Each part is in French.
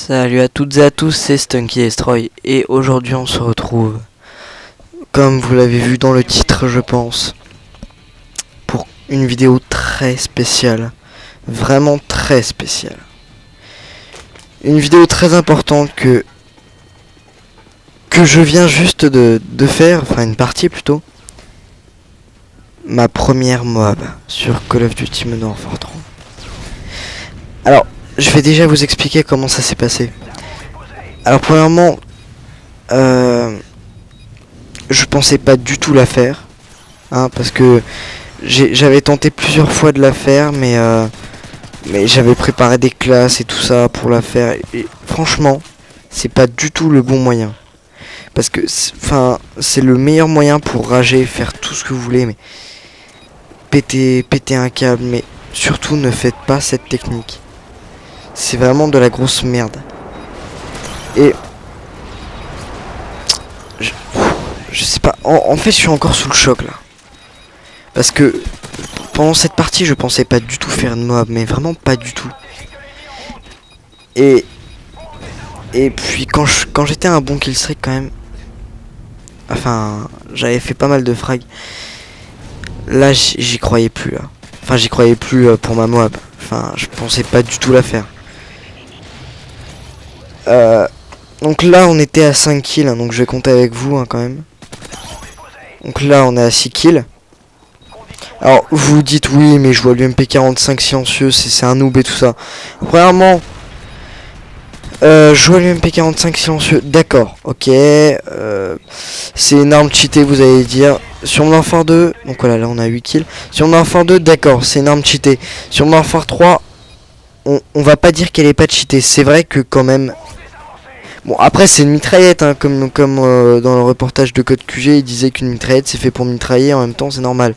Salut à toutes et à tous, c'est Stunky Destroy et aujourd'hui on se retrouve, comme vous l'avez vu dans le titre je pense, pour une vidéo très spéciale, vraiment très spéciale. Une vidéo très importante que je viens juste de faire, enfin une partie plutôt. Ma première Moab sur Call of Duty Modern Warfare 3. Alors, je vais déjà vous expliquer comment ça s'est passé. Alors premièrement, je pensais pas du tout la faire, hein, parce que j'avais tenté plusieurs fois de la faire, mais j'avais préparé des classes et tout ça pour la faire. Et franchement, c'est pas du tout le bon moyen, parce que c'est le meilleur moyen pour rager, faire tout ce que vous voulez, mais péter un câble, mais surtout ne faites pas cette technique. C'est vraiment de la grosse merde. Et je sais pas, en fait je suis encore sous le choc là. Parce que pendant cette partie je pensais pas du tout faire une Moab, mais vraiment pas du tout. Et puis quand j'étais un bon killstreak quand même, enfin j'avais fait pas mal de frags. Là j'y croyais plus là. Enfin j'y croyais plus pour ma Moab. Enfin je pensais pas du tout la faire. Donc là on était à 5 kills, hein, donc je vais compter avec vous hein, quand même. Donc là on est à 6 kills. Alors vous vous dites oui mais je vois l'UMP45 silencieux, c'est un noob et tout ça. Premièrement, je vois l'UMP45 silencieux, d'accord, ok. C'est une arme cheatée vous allez dire. Sur Modern Warfare 2, donc voilà là on a 8 kills. Sur Modern Warfare 2, d'accord, c'est une arme cheatée. Sur Modern Warfare 3, on va pas dire qu'elle est pas cheatée. C'est vrai que quand même... Bon après c'est une mitraillette hein, comme dans le reportage de Code QG il disait qu'une mitraillette c'est fait pour mitrailler, en même temps c'est normal.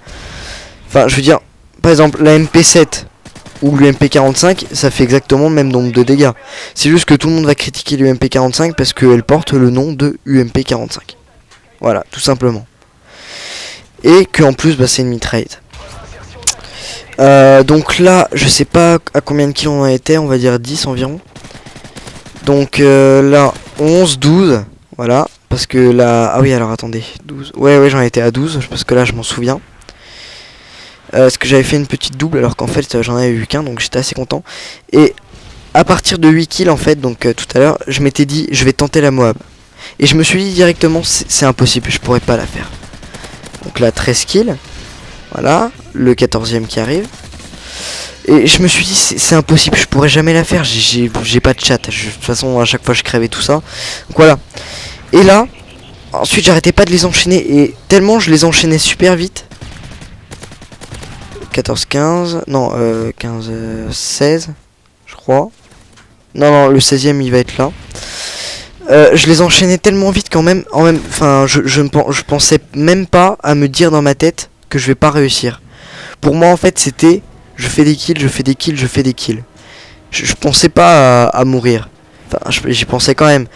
Enfin je veux dire, par exemple la MP7 ou l'UMP45 ça fait exactement le même nombre de dégâts. C'est juste que tout le monde va critiquer l'UMP45 parce qu'elle porte le nom de UMP45. Voilà, tout simplement. Et que en plus bah, c'est une mitraillette. Donc là je sais pas à combien de kills on en était, on va dire 10 environ. Donc là 11, 12, voilà, parce que là, ah oui alors attendez, 12, ouais j'en étais à 12, parce que là je m'en souviens. Parce que j'avais fait une petite double alors qu'en fait j'en avais eu qu'un, donc j'étais assez content. Et à partir de 8 kills en fait, donc tout à l'heure, je m'étais dit je vais tenter la Moab. Et je me suis dit directement c'est impossible, je pourrais pas la faire. Donc là 13 kills, voilà, le 14e qui arrive. Et je me suis dit c'est impossible, je pourrais jamais la faire, j'ai pas de chat, de toute façon à chaque fois je crèvais tout ça. Donc voilà. Et là, ensuite j'arrêtais pas de les enchaîner et tellement je les enchaînais super vite. 14, 15, non 15, 16 je crois. Non le 16e il va être là. Je les enchaînais tellement vite quand même, enfin je pensais même pas à me dire dans ma tête que je vais pas réussir. Pour moi en fait c'était... Je fais des kills, je fais des kills, je fais des kills. Je pensais pas à mourir. Enfin, j'y pensais quand même.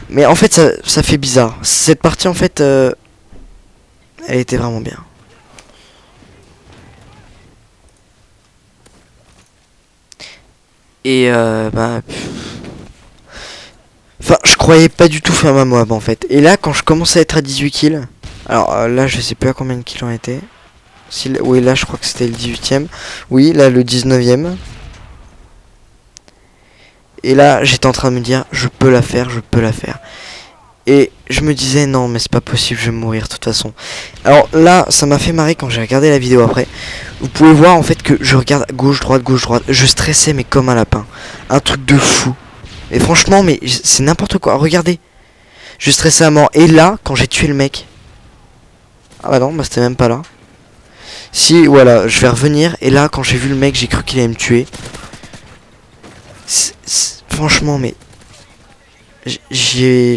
Mais en fait, ça fait bizarre. Cette partie, en fait, elle était vraiment bien. Et bah... Enfin, je croyais pas du tout faire ma Moab, en fait. Et là, quand je commençais à être à 18 kills... Alors là, je sais plus à combien de kills on était. Oui là je crois que c'était le 18e. Oui là le 19e. Et là j'étais en train de me dire je peux la faire, je peux la faire. Et je me disais non mais c'est pas possible, je vais mourir de toute façon. Alors là ça m'a fait marrer quand j'ai regardé la vidéo après. Vous pouvez voir en fait que je regarde gauche droite. Je stressais mais comme un lapin. Un truc de fou. Et franchement mais c'est n'importe quoi. Regardez. Je stressais à mort. Et là quand j'ai tué le mec. Ah bah non bah c'était même pas là. Si voilà, je vais revenir. Et là quand j'ai vu le mec j'ai cru qu'il allait me tuer. Franchement mais je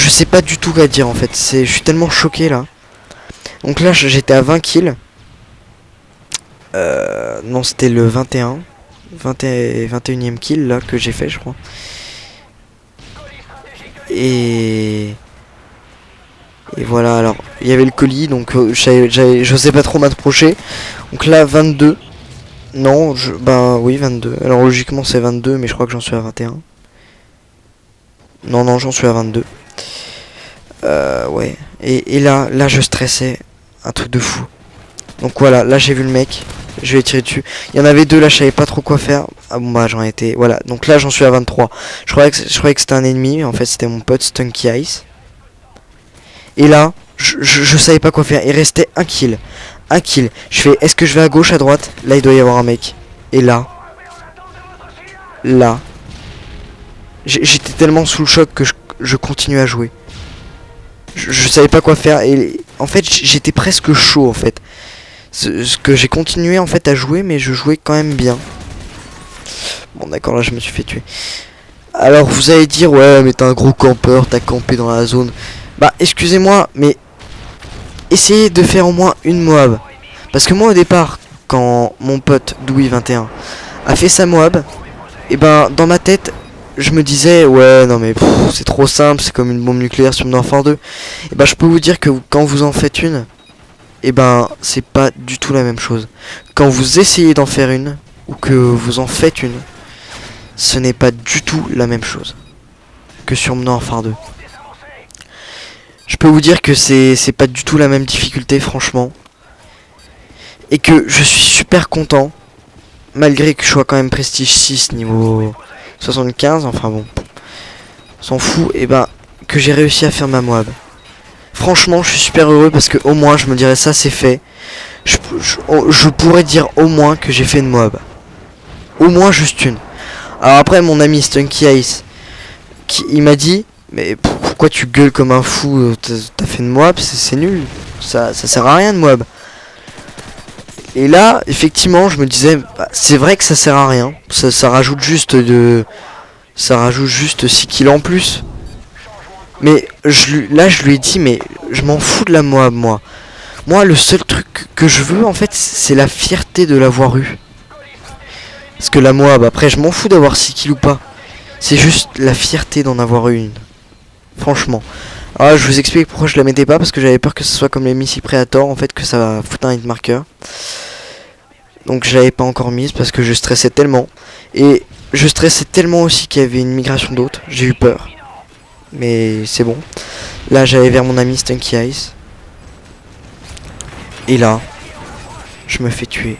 sais pas du tout quoi dire en fait. Je suis tellement choqué là. Donc là j'étais à 20 kills. Non c'était le 21e kill là que j'ai fait je crois. Et voilà, alors il y avait le colis donc j'osais pas trop m'approcher. Donc là 22. Non, bah oui, 22. Alors logiquement c'est 22, mais je crois que j'en suis à 21. Non, non, j'en suis à 22. Ouais. Et là je stressais. Un truc de fou. Donc voilà, là j'ai vu le mec. Je vais tirer dessus. Il y en avait deux là, je savais pas trop quoi faire. Ah bon bah j'en étais. Voilà, donc là j'en suis à 23. Je croyais que c'était un ennemi, mais en fait c'était mon pote Stunky Ice. Et là, je savais pas quoi faire. Il restait un kill. Un kill. Je fais, est-ce que je vais à gauche, à droite? Là il doit y avoir un mec. Et là. Là. J'étais tellement sous le choc que je continue à jouer. Je savais pas quoi faire. Et en fait j'étais presque chaud en fait. Ce que j'ai continué en fait à jouer, mais je jouais quand même bien. Bon d'accord, là je me suis fait tuer. Alors vous allez dire, ouais mais t'es un gros campeur, t'as campé dans la zone. Bah excusez-moi, mais essayez de faire au moins une Moab. Parce que moi au départ, quand mon pote Doui21 a fait sa Moab, et ben dans ma tête je me disais, ouais non mais c'est trop simple, c'est comme une bombe nucléaire sur Modern Warfare 2. Et ben je peux vous dire que quand vous en faites une, et ben c'est pas du tout la même chose. Quand vous essayez d'en faire une, ou que vous en faites une, ce n'est pas du tout la même chose que sur Modern Warfare 2. Je peux vous dire que c'est pas du tout la même difficulté franchement. Et que je suis super content, malgré que je sois quand même prestige 6 niveau 75, enfin bon, s'en fout, et ben que j'ai réussi à faire ma Moab. Franchement je suis super heureux parce que au moins je me dirais ça c'est fait. Je pourrais dire au moins que j'ai fait une Moab. Au moins juste une. Alors après mon ami Stunky Ice, il m'a dit, mais pourquoi tu gueules comme un fou? T'as fait une Moab, c'est nul. Ça sert à rien de Moab. Et là, effectivement, je me disais, bah, c'est vrai que ça sert à rien. Ça rajoute juste 6 kills en plus. Mais là, je lui ai dit, mais je m'en fous de la Moab, moi. Moi, le seul truc que je veux, en fait, c'est la fierté de l'avoir eu. Parce que la Moab, après, je m'en fous d'avoir 6 kills ou pas. C'est juste la fierté d'en avoir eu une. Franchement. Alors, je vous explique pourquoi je la mettais pas. Parce que j'avais peur que ce soit comme les missiles Predator, en fait, que ça va foutre un hit marker. Donc je l'avais pas encore mise parce que je stressais tellement. Et je stressais tellement aussi qu'il y avait une migration d'autres. J'ai eu peur. Mais c'est bon. Là j'allais vers mon ami Stunky Ice. Et là, je me fais tuer.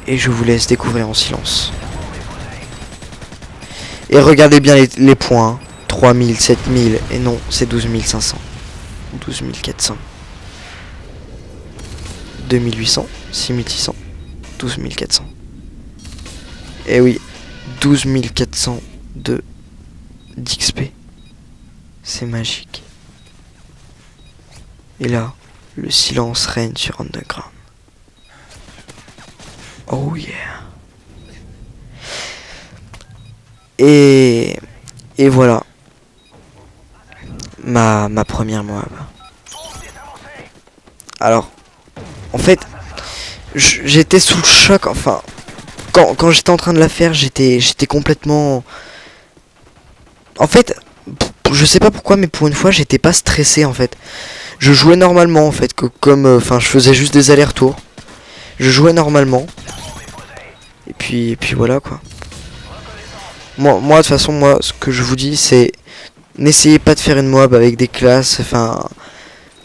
Et je vous laisse découvrir en silence. Et regardez bien les points. Hein. 3000, 7000. Et non, c'est 12500. 12400. 2800. 6600. 12400. Et oui, 12400 d'XP. C'est magique. Et là, le silence règne sur Underground. Oh yeah. Et voilà. Ma première Moab. Alors, en fait, j'étais sous le choc, enfin, quand j'étais en train de la faire, j'étais complètement... En fait, je sais pas pourquoi, mais pour une fois, j'étais pas stressé, en fait. Je jouais normalement, en fait, enfin, je faisais juste des allers-retours. Je jouais normalement. Et puis voilà, quoi. Moi, de toute façon, moi, ce que je vous dis, c'est... N'essayez pas de faire une Moab avec des classes, enfin...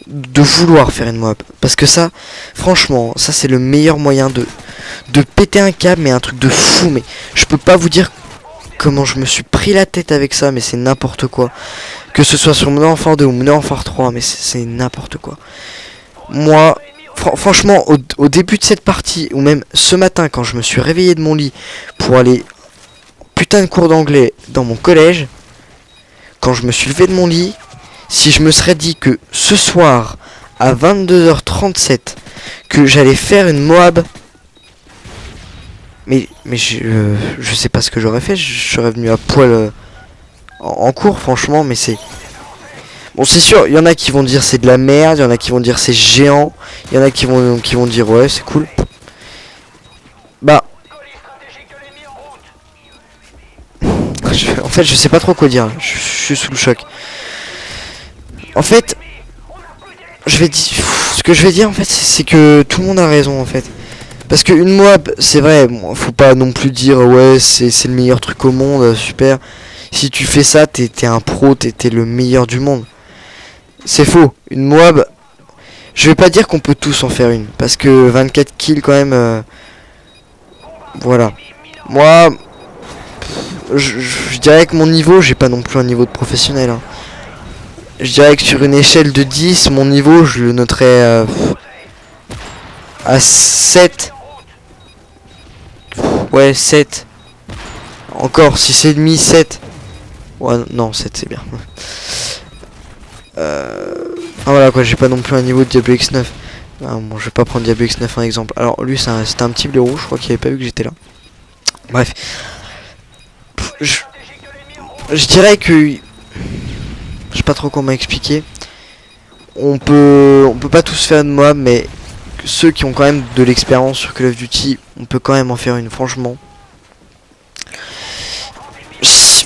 de vouloir faire une Moab. Parce que ça, franchement, ça c'est le meilleur moyen de péter un câble, mais un truc de fou. Mais je peux pas vous dire comment je me suis pris la tête avec ça, mais c'est n'importe quoi. Que ce soit sur Modern Warfare 2 ou Modern Warfare 3, mais c'est n'importe quoi. Moi, franchement, au début de cette partie, ou même ce matin, quand je me suis réveillé de mon lit pour aller putain de cours d'anglais dans mon collège, quand je me suis levé de mon lit, si je me serais dit que ce soir, à 22h37, que j'allais faire une Moab, mais je sais pas ce que j'aurais fait, je serais venu à poil en cours, franchement, mais c'est... Bon, c'est sûr, il y en a qui vont dire c'est de la merde, il y en a qui vont dire c'est géant, il y en a qui vont dire ouais, c'est cool. Bah... en fait, je sais pas trop quoi dire, je suis sous le choc. En fait, ce que je vais dire en fait, c'est que tout le monde a raison en fait. Parce que une Moab, c'est vrai, bon, faut pas non plus dire ouais c'est le meilleur truc au monde, super. Si tu fais ça, t'es un pro, t'es le meilleur du monde. C'est faux. Une Moab, je vais pas dire qu'on peut tous en faire une, parce que 24 kills quand même, voilà. Moi, je dirais que mon niveau, j'ai pas non plus un niveau de professionnel. Hein. Je dirais que sur une échelle de 10, mon niveau, je le noterais à 7. Ouais, 7. Encore, 6,5, 7. Ouais, non, 7 c'est bien. Ah voilà quoi, j'ai pas non plus un niveau de Diablo X9. Ah, bon, je vais pas prendre Diablo X9 en exemple. Alors lui, c'était un petit blaireau, je crois qu'il avait pas vu que j'étais là. Bref. Je dirais que... Je sais pas trop comment expliquer. On peut pas tous faire de Moab, mais ceux qui ont quand même de l'expérience sur Call of Duty, on peut quand même en faire une, franchement.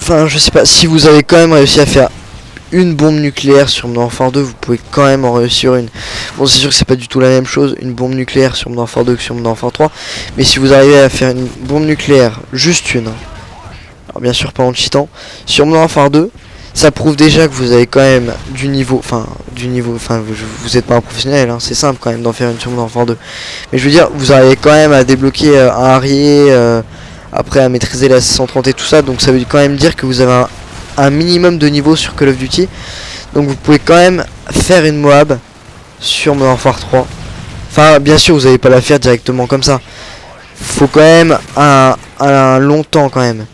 Enfin, je sais pas, si vous avez quand même réussi à faire une bombe nucléaire sur Modern Warfare 2, vous pouvez quand même en réussir une. Bon, c'est sûr que c'est pas du tout la même chose, une bombe nucléaire sur Modern Warfare 2 que sur Modern Warfare 3. Mais si vous arrivez à faire une bombe nucléaire, juste une, alors bien sûr pas en cheatant, sur Modern Warfare 2, ça prouve déjà que vous avez quand même du niveau, vous êtes pas un professionnel, hein, c'est simple quand même d'en faire une sur Modern Warfare 2. Mais je veux dire, vous arrivez quand même à débloquer un Harrier, après à maîtriser la 630 et tout ça, donc ça veut quand même dire que vous avez un minimum de niveau sur Call of Duty. Donc vous pouvez quand même faire une Moab sur Modern Warfare 3. Enfin, bien sûr, vous n'allez pas la faire directement comme ça. Faut quand même un long temps quand même.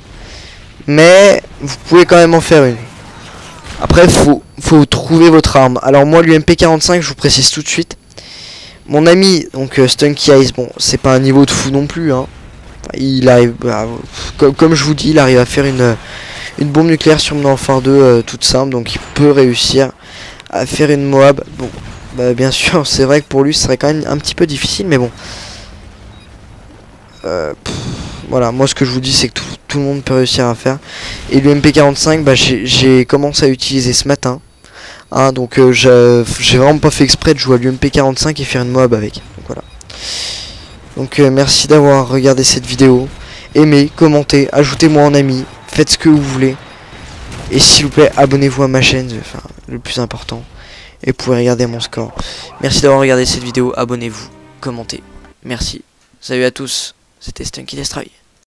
Mais vous pouvez quand même en faire une. Après, faut trouver votre arme. Alors moi, l'UMP45, je vous précise tout de suite. Mon ami, donc Stunky Eyes, bon, c'est pas un niveau de fou non plus. Hein. Il arrive, comme je vous dis, il arrive à faire une bombe nucléaire sur Modern Warfare 2 toute simple, donc il peut réussir à faire une Moab. Bon, bah, bien sûr, c'est vrai que pour lui, ce serait quand même un petit peu difficile, mais bon. Voilà, moi ce que je vous dis, c'est que tout le monde peut réussir à faire. Et l'UMP45, bah, j'ai commencé à utiliser ce matin. Hein, donc j'ai vraiment pas fait exprès de jouer à l'UMP45 et faire une Moab avec. Donc voilà. Donc merci d'avoir regardé cette vidéo. Aimez, commentez, ajoutez-moi en ami, faites ce que vous voulez. Et s'il vous plaît, abonnez-vous à ma chaîne, enfin le plus important. Et vous pouvez regarder mon score. Merci d'avoir regardé cette vidéo, abonnez-vous, commentez. Merci. Salut à tous, c'était Stunky Destroy.